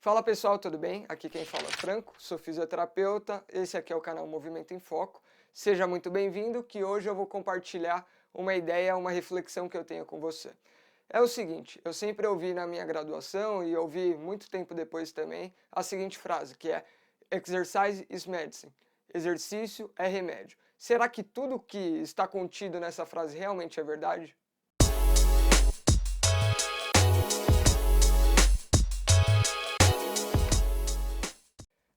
Fala pessoal, tudo bem? Aqui quem fala é Franco, sou fisioterapeuta, esse aqui é o canal Movimento em Foco. Seja muito bem-vindo, que hoje eu vou compartilhar uma ideia, uma reflexão que eu tenho com você. É o seguinte, eu sempre ouvi na minha graduação e ouvi muito tempo depois também a seguinte frase, que é Exercise is medicine, exercício é remédio. Será que tudo que está contido nessa frase realmente é verdade?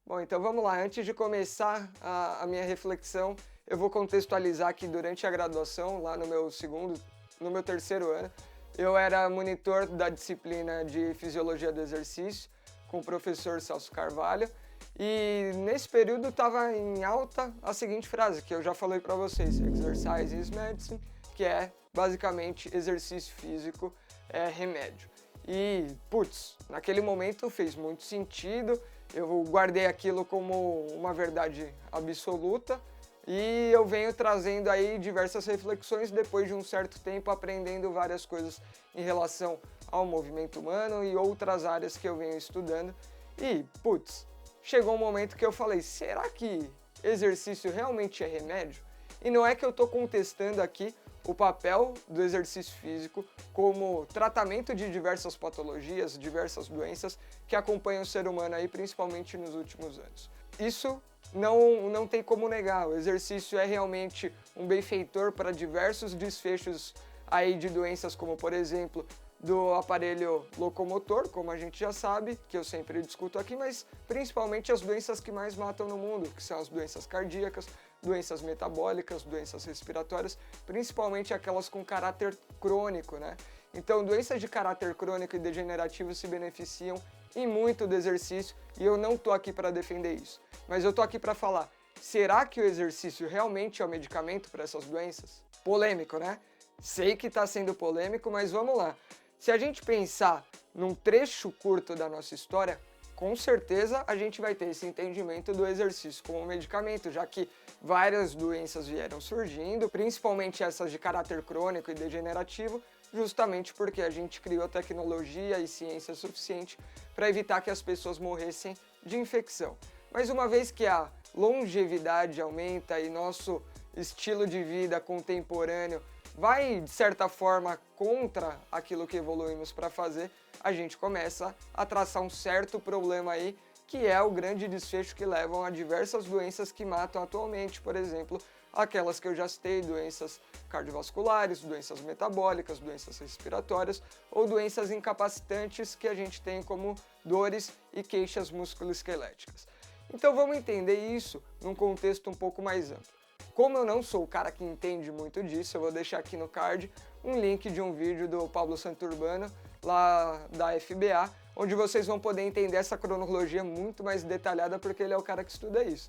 Bom, então vamos lá. Antes de começar a minha reflexão, eu vou contextualizar que durante a graduação, lá no meu terceiro ano, eu era monitor da disciplina de Fisiologia do Exercício com o professor Celso Carvalho. E nesse período estava em alta a seguinte frase, que eu já falei para vocês, Exercise is medicine, que é basicamente exercício físico é remédio. E, putz, naquele momento fez muito sentido, eu guardei aquilo como uma verdade absoluta e eu venho trazendo aí diversas reflexões depois de um certo tempo, aprendendo várias coisas em relação ao movimento humano e outras áreas que eu venho estudando. E, putz, chegou um momento que eu falei, será que exercício realmente é remédio? E não é que eu estou contestando aqui o papel do exercício físico como tratamento de diversas patologias, diversas doenças que acompanham o ser humano aí, principalmente nos últimos anos. Isso não tem como negar, o exercício é realmente um benfeitor para diversos desfechos aí de doenças como, por exemplo, do aparelho locomotor, como a gente já sabe, que eu sempre discuto aqui, mas principalmente as doenças que mais matam no mundo, que são as doenças cardíacas, doenças metabólicas, doenças respiratórias, principalmente aquelas com caráter crônico, né? Então, doenças de caráter crônico e degenerativo se beneficiam e muito do exercício, e eu não tô aqui para defender isso, mas eu tô aqui para falar, será que o exercício realmente é o medicamento para essas doenças? Polêmico, né? Sei que está sendo polêmico, mas vamos lá. Se a gente pensar num trecho curto da nossa história, com certeza a gente vai ter esse entendimento do exercício como medicamento, já que várias doenças vieram surgindo, principalmente essas de caráter crônico e degenerativo, justamente porque a gente criou tecnologia e ciência suficiente para evitar que as pessoas morressem de infecção. Mas uma vez que a longevidade aumenta e nosso estilo de vida contemporâneo vai, de certa forma, contra aquilo que evoluímos para fazer, a gente começa a traçar um certo problema aí, que é o grande desfecho que levam a diversas doenças que matam atualmente, por exemplo, aquelas que eu já citei, doenças cardiovasculares, doenças metabólicas, doenças respiratórias ou doenças incapacitantes que a gente tem como dores e queixas musculoesqueléticas. Então vamos entender isso num contexto um pouco mais amplo. Como eu não sou o cara que entende muito disso, eu vou deixar aqui no card um link de um vídeo do Pablo Santurbano, lá da FBA, onde vocês vão poder entender essa cronologia muito mais detalhada, porque ele é o cara que estuda isso.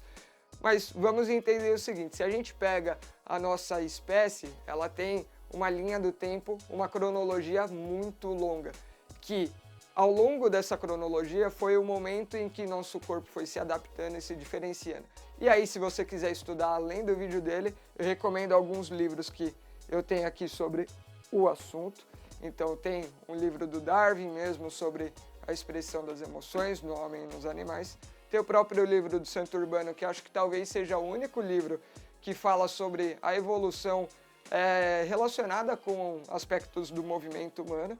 Mas vamos entender o seguinte, se a gente pega a nossa espécie, ela tem uma linha do tempo, uma cronologia muito longa, que ao longo dessa cronologia foi o momento em que nosso corpo foi se adaptando e se diferenciando. E aí, se você quiser estudar além do vídeo dele, eu recomendo alguns livros que eu tenho aqui sobre o assunto. Então tem um livro do Darwin mesmo sobre a expressão das emoções no homem e nos animais. Tem o próprio livro do Santurbano, que acho que talvez seja o único livro que fala sobre a evolução relacionada com aspectos do movimento humano.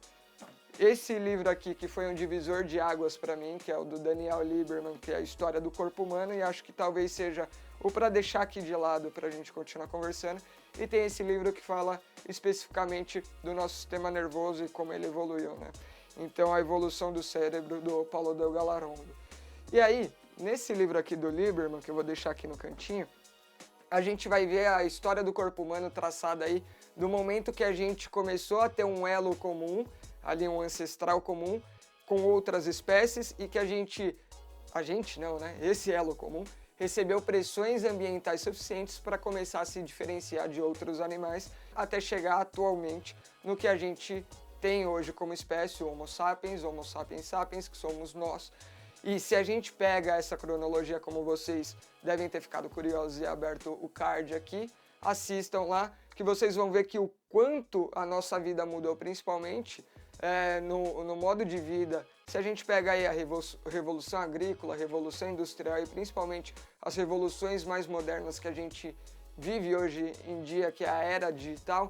Esse livro aqui, que foi um divisor de águas para mim, que é o do Daniel Lieberman, que é a história do corpo humano, e acho que talvez seja o para deixar aqui de lado para a gente continuar conversando. E tem esse livro que fala especificamente do nosso sistema nervoso e como ele evoluiu, né? Então, a evolução do cérebro, do Paulo Del Galarondo. E aí, nesse livro aqui do Lieberman, que eu vou deixar aqui no cantinho, a gente vai ver a história do corpo humano traçada aí do momento que a gente começou a ter um elo comum, ali um ancestral comum, com outras espécies e que esse elo comum, recebeu pressões ambientais suficientes para começar a se diferenciar de outros animais, até chegar atualmente no que a gente tem hoje como espécie, o Homo sapiens sapiens, que somos nós. E se a gente pega essa cronologia, como vocês devem ter ficado curiosos e aberto o card aqui, assistam lá, que vocês vão ver que o quanto a nossa vida mudou, principalmente no modo de vida Se a gente pega aí a Revolução Agrícola, a Revolução Industrial e principalmente as revoluções mais modernas que a gente vive hoje em dia, que é a era digital,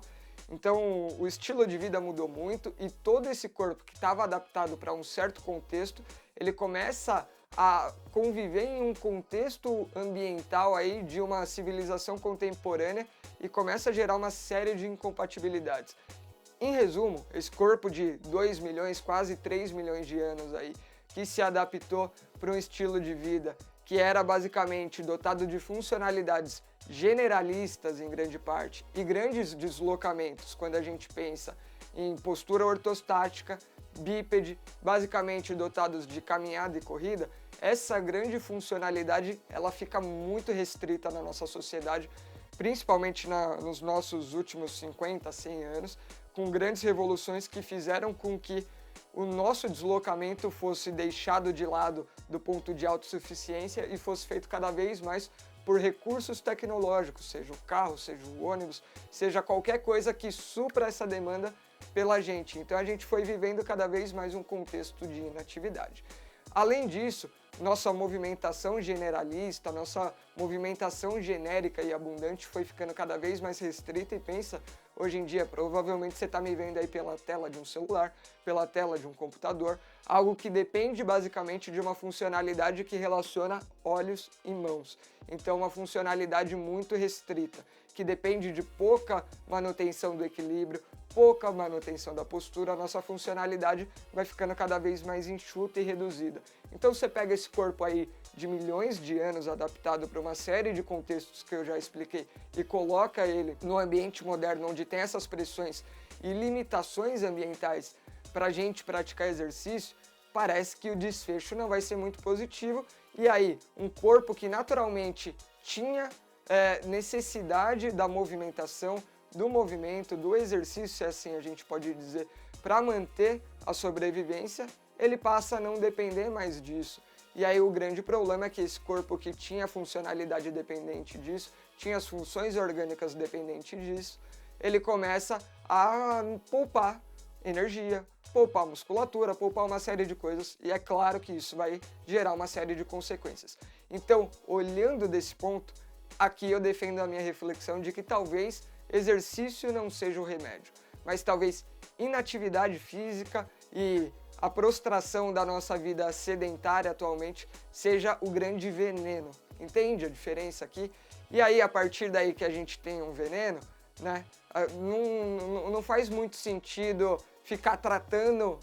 então o estilo de vida mudou muito e todo esse corpo que estava adaptado para um certo contexto, ele começa a conviver em um contexto ambiental aí de uma civilização contemporânea e começa a gerar uma série de incompatibilidades. Em resumo, esse corpo de 2 milhões, quase 3 milhões de anos aí, que se adaptou para um estilo de vida que era basicamente dotado de funcionalidades generalistas em grande parte e grandes deslocamentos quando a gente pensa em postura ortostática, bípede, basicamente dotados de caminhada e corrida, essa grande funcionalidade ela fica muito restrita na nossa sociedade, principalmente nos nossos últimos 50, 100 anos, com grandes revoluções que fizeram com que o nosso deslocamento fosse deixado de lado do ponto de autossuficiência e fosse feito cada vez mais por recursos tecnológicos, seja o carro, seja o ônibus, seja qualquer coisa que supra essa demanda pela gente. Então a gente foi vivendo cada vez mais um contexto de inatividade. Além disso, nossa movimentação generalista, nossa movimentação genérica e abundante foi ficando cada vez mais restrita e pensa, hoje em dia, provavelmente você está me vendo aí pela tela de um celular, pela tela de um computador, algo que depende basicamente de uma funcionalidade que relaciona olhos e mãos. Então, uma funcionalidade muito restrita, que depende de pouca manutenção do equilíbrio, pouca manutenção da postura, a nossa funcionalidade vai ficando cada vez mais enxuta e reduzida. Então você pega esse corpo aí de milhões de anos adaptado para uma série de contextos que eu já expliquei e coloca ele no ambiente moderno onde tem essas pressões e limitações ambientais para a gente praticar exercício, parece que o desfecho não vai ser muito positivo. E aí, um corpo que naturalmente tinha necessidade da movimentação, do movimento, do exercício, se assim a gente pode dizer, para manter a sobrevivência, ele passa a não depender mais disso. E aí o grande problema é que esse corpo que tinha funcionalidade dependente disso, tinha as funções orgânicas dependentes disso, ele começa a poupar energia, poupar musculatura, poupar uma série de coisas, e é claro que isso vai gerar uma série de consequências. Então, olhando desse ponto, aqui eu defendo a minha reflexão de que talvez exercício não seja o remédio, mas talvez inatividade física e a prostração da nossa vida sedentária atualmente seja o grande veneno. Entende a diferença aqui? E aí, a partir daí que a gente tem um veneno, né, não faz muito sentido ficar tratando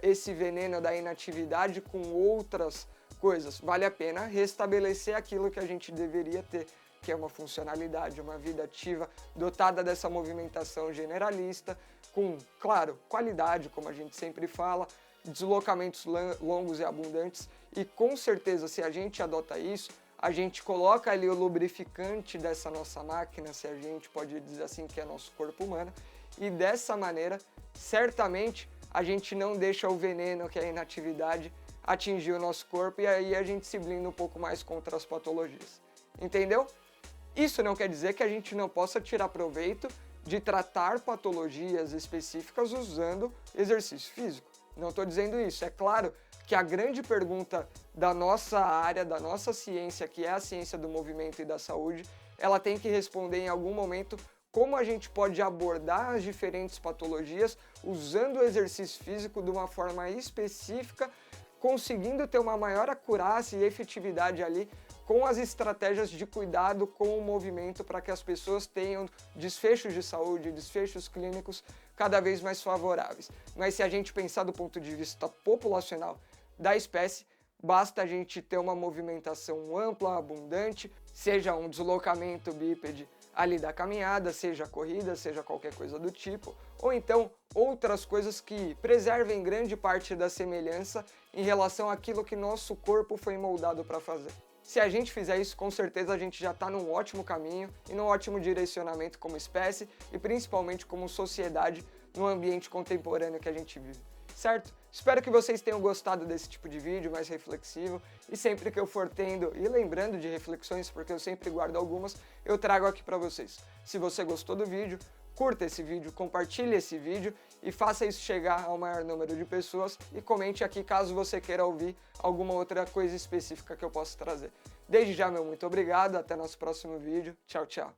esse veneno da inatividade com outras coisas. Vale a pena restabelecer aquilo que a gente deveria ter, que é uma funcionalidade, uma vida ativa, dotada dessa movimentação generalista, com, claro, qualidade, como a gente sempre fala, deslocamentos longos e abundantes, e com certeza, se a gente adota isso, a gente coloca ali o lubrificante dessa nossa máquina, se a gente pode dizer assim, que é nosso corpo humano, e dessa maneira, certamente, a gente não deixa o veneno, que é a inatividade, atingir o nosso corpo, e aí a gente se blinda um pouco mais contra as patologias. Entendeu? Isso não quer dizer que a gente não possa tirar proveito de tratar patologias específicas usando exercício físico. Não estou dizendo isso. É claro que a grande pergunta da nossa área, da nossa ciência, que é a ciência do movimento e da saúde, ela tem que responder em algum momento como a gente pode abordar as diferentes patologias usando o exercício físico de uma forma específica, conseguindo ter uma maior acurácia e efetividade ali com as estratégias de cuidado com o movimento para que as pessoas tenham desfechos de saúde, desfechos clínicos cada vez mais favoráveis. Mas se a gente pensar do ponto de vista populacional da espécie, basta a gente ter uma movimentação ampla, abundante, seja um deslocamento bípede ali da caminhada, seja corrida, seja qualquer coisa do tipo, ou então outras coisas que preservem grande parte da semelhança em relação àquilo que nosso corpo foi moldado para fazer. Se a gente fizer isso, com certeza a gente já está num ótimo caminho e num ótimo direcionamento como espécie e principalmente como sociedade no ambiente contemporâneo que a gente vive, certo? Espero que vocês tenham gostado desse tipo de vídeo mais reflexivo e sempre que eu for tendo e lembrando de reflexões, porque eu sempre guardo algumas, eu trago aqui para vocês. Se você gostou do vídeo, curta esse vídeo, compartilhe esse vídeo e faça isso chegar ao maior número de pessoas e comente aqui caso você queira ouvir alguma outra coisa específica que eu possa trazer. Desde já, meu muito obrigado, até nosso próximo vídeo. Tchau, tchau.